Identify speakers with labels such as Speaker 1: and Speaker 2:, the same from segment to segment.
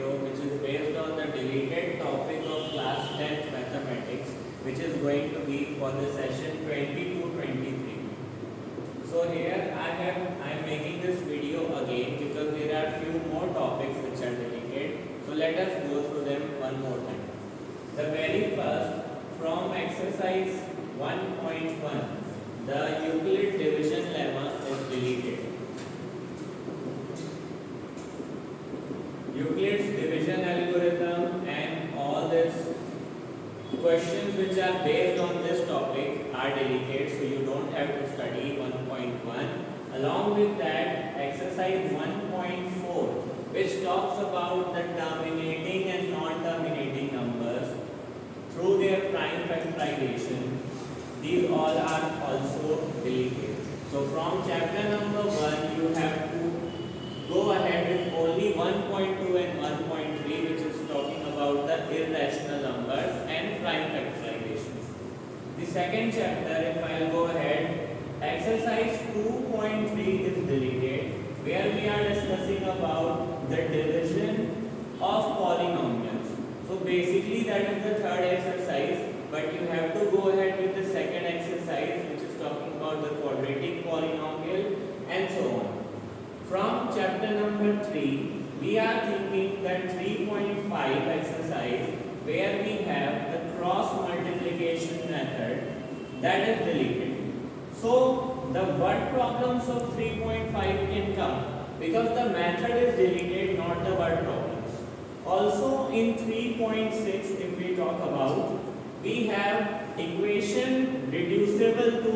Speaker 1: video which is based on the deleted topic of class 10th mathematics, which is going to be for the session 22-23. So here I am making this video again because there are few more topics which are deleted. So let us go through them one more time. The very first, from exercise 1.1, the Euclid division lemma is deleted. Euclid's division algorithm and all these questions which are based on this topic are deleted, so you don't have to study 1.1. Along with that, exercise 1.4, which talks about the terminating and non-terminating numbers through their prime factorization, these all are also deleted. So from chapter number 1, you have to go ahead with only 1.2 and 1.3, which is talking about the irrational numbers and prime factorization. The second chapter, if I will go ahead, exercise 2.3 is deleted, where we are discussing about the division of polynomials. So basically that is the third exercise, but you have to go ahead with the second exercise, which is talking about the quadratic polynomial and so on. From chapter number 3, we are thinking that 3.5 exercise, where we have the cross multiplication method, that is deleted. So the word problems of 3.5 can come because the method is deleted, not the word problems. Also in 3.6, if we talk about, we have equation reducible to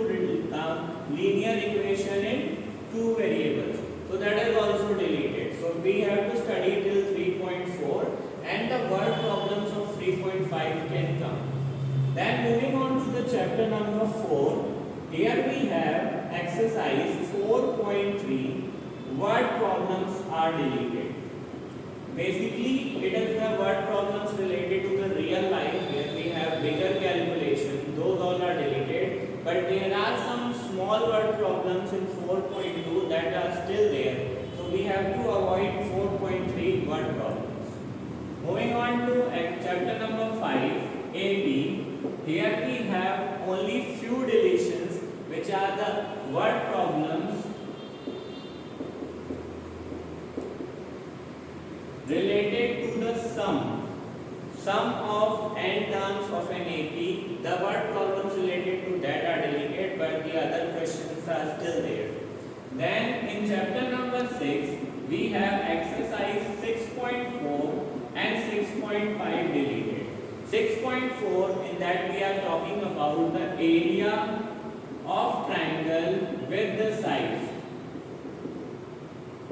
Speaker 1: linear equation in two variables. So that is also deleted. So we have to study till 3.4 and the word problems of 3.5 can come. Then moving on to the chapter number 4, here we have exercise 4.3, word problems are deleted. Basically, it is the word problems related to the real life where we have bigger calculation, those all are deleted. But there are some small word problems in 4.2 that are still there. So we have to avoid 4.3 word problems. Moving on to chapter number 5, AB. Here we have only few deletions, which are the word problems related to the sum of n terms of an AP. The word problems related to that are deleted, but the other questions are still there. Then in chapter number 6, we have exercise 6.4 and 6.5 deleted. 6.4, in that we are talking about the area of triangle with the sides.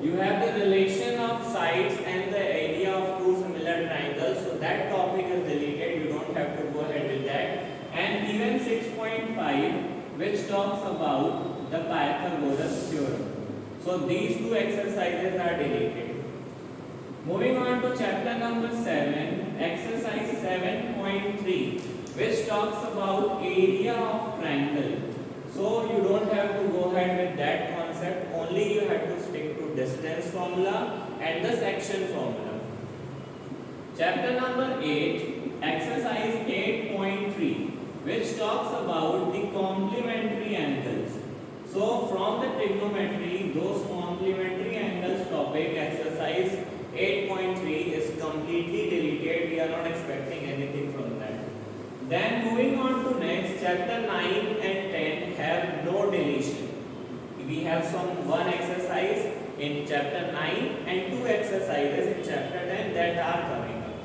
Speaker 1: You have the relation of sides and the area of two similar triangles, so that topic is deleted, you don't have to go ahead with that. And even 6.5, which talks about the Pythagoras theorem. So these two exercises are deleted. Moving on to chapter number 7, exercise 7.3, which talks about area of triangle. So you don't have to go ahead with that concept, only you have to stick to distance formula and the section formula. Chapter number 8, exercise 8.3, which talks about the complementary angles. So from the trigonometry, those complementary angles topic, exercise 8.3 is completely deleted. We are not expecting anything from that. Then moving on to next, chapter 9 and 10 have no deletion. We have some one exercise in chapter 9 and two exercises in chapter 10 that are coming up.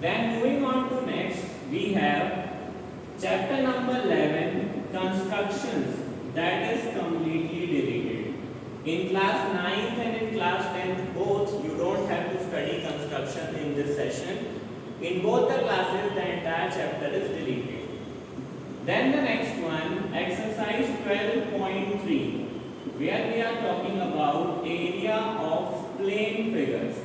Speaker 1: Then moving on to next, we have chapter number 11, constructions, that is completely deleted. In class 9th and in class 10th both, you don't have to study construction in this session. In both the classes, the entire chapter is deleted. Then the next one, exercise 12.3, where we are talking about area of plane figures.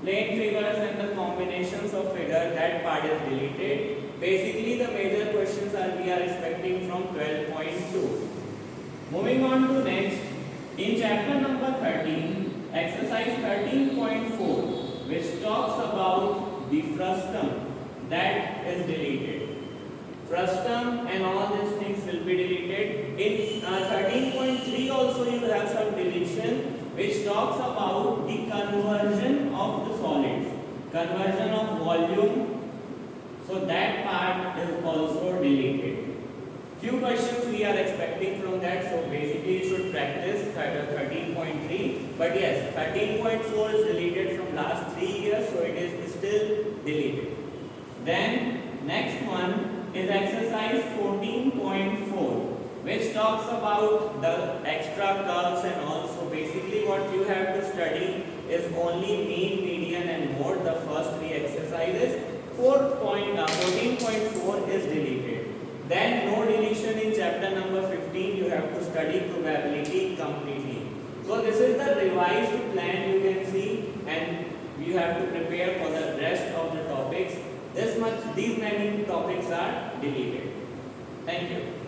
Speaker 1: Plane figures and the combinations of figures, that part is deleted. Basically, the major questions we are expecting from 12.2. Moving on to next, in chapter number 13, exercise 13.4, which talks frustum, that is deleted. Frustum and all these things will be deleted. In 13.3 also you have some deletion which talks about the conversion of the solids, conversion of volume. So that part is also deleted. Few questions we are expecting from that, so basically you should practice 13.3, but yes, 13.4 is deleted from last 3 years, so it is still deleted. Then next one is exercise 14.4, which talks about the extra curves and all. So basically what you have to study is only mean, median and mode, the first 3 exercises. 14.4 is deleted. Then no deletion in chapter number 15, you have to study probability completely. So this is the revised plan you can see, and you have to prepare for the rest of the topics. These many topics are deleted. Thank you.